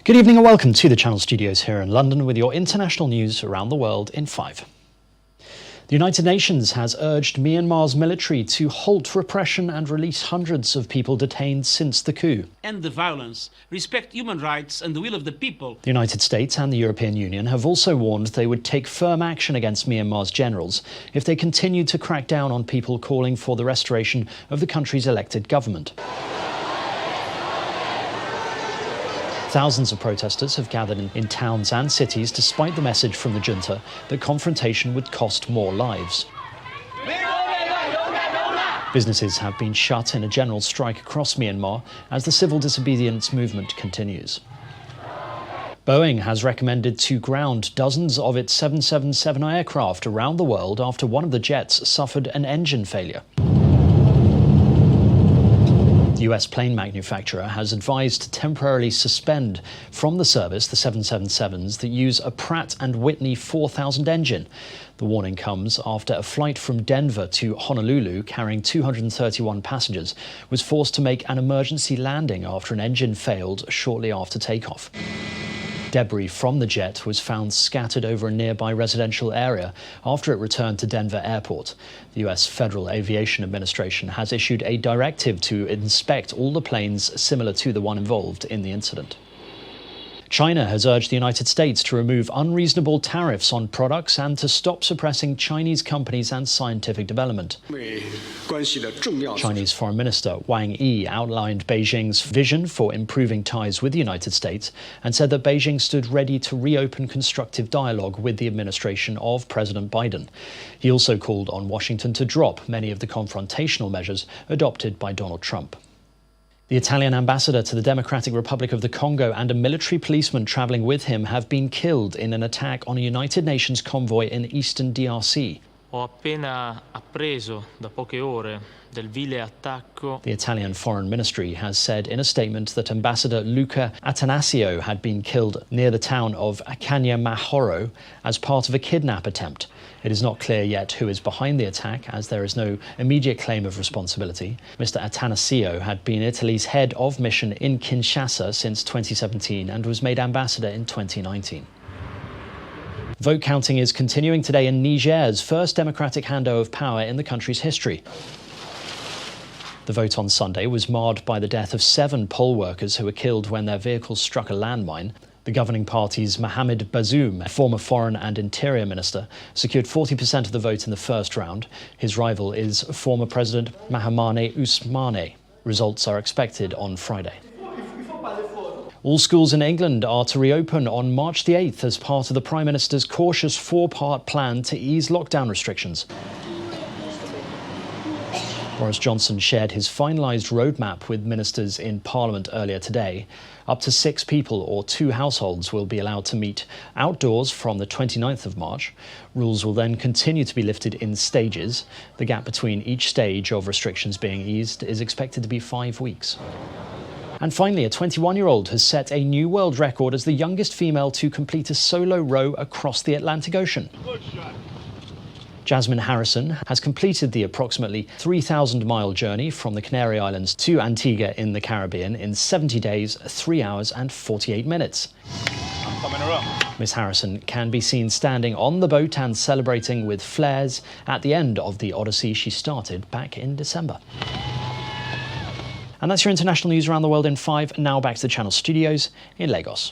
Good evening and welcome to the Channel Studios here in London with your international news around the world in 5. The United Nations has urged Myanmar's military to halt repression and release hundreds of people detained since the coup. End the violence, respect human rights and the will of the people. The United States and the European Union have also warned they would take firm action against Myanmar's generals if they continued to crack down on people calling for the restoration of the country's elected government. Thousands of protesters have gathered in towns and cities despite the message from the junta that confrontation would cost more lives. Businesses have been shut in a general strike across Myanmar as the civil disobedience movement continues. Boeing has recommended to ground dozens of its 777 aircraft around the world after one of the jets suffered an engine failure. The US plane manufacturer has advised to temporarily suspend from the service the 777s that use a Pratt & Whitney 4000 engine. The warning comes after a flight from Denver to Honolulu carrying 231 passengers was forced to make an emergency landing after an engine failed shortly after takeoff. Debris from the jet was found scattered over a nearby residential area after it returned to Denver Airport. The US Federal Aviation Administration has issued a directive to inspect all the planes similar to the one involved in the incident. China has urged the United States to remove unreasonable tariffs on products and to stop suppressing Chinese companies and scientific development. Chinese Foreign Minister Wang Yi outlined Beijing's vision for improving ties with the United States and said that Beijing stood ready to reopen constructive dialogue with the administration of President Biden. He also called on Washington to drop many of the confrontational measures adopted by Donald Trump. The Italian ambassador to the Democratic Republic of the Congo and a military policeman travelling with him have been killed in an attack on a United Nations convoy in eastern DRC. Ho appena appreso da poche ore del vile attacco. The Italian Foreign Ministry has said in a statement that Ambassador Luca Attanasio had been killed near the town of Kanyamahoro as part of a kidnap attempt. It is not clear yet who is behind the attack, as there is no immediate claim of responsibility. Mr. Attanasio had been Italy's head of mission in Kinshasa since 2017 and was made ambassador in 2019. Vote counting is continuing today in Niger's first democratic handover of power in the country's history. The vote on Sunday was marred by the death of 7 poll workers who were killed when their vehicles struck a landmine. The governing party's Mohamed Bazoum, a former foreign and interior minister, secured 40% of the vote in the first round. His rival is former President Mahamadou Ousmane. Results are expected on Friday. All schools in England are to reopen on March the 8th as part of the Prime Minister's cautious 4-part plan to ease lockdown restrictions. Boris Johnson shared his finalised roadmap with ministers in Parliament earlier today. Up to 6 people or 2 households will be allowed to meet outdoors from the 29th of March. Rules will then continue to be lifted in stages. The gap between each stage of restrictions being eased is expected to be 5 weeks. And finally, a 21-year-old has set a new world record as the youngest female to complete a solo row across the Atlantic Ocean. Jasmine Harrison has completed the approximately 3,000-mile journey from the Canary Islands to Antigua in the Caribbean in 70 days, 3 hours and 48 minutes. I'm coming around. Miss Harrison can be seen standing on the boat and celebrating with flares at the end of the odyssey she started back in December. And that's your international news around the world in 5. Now back to the Channel Studios in Lagos.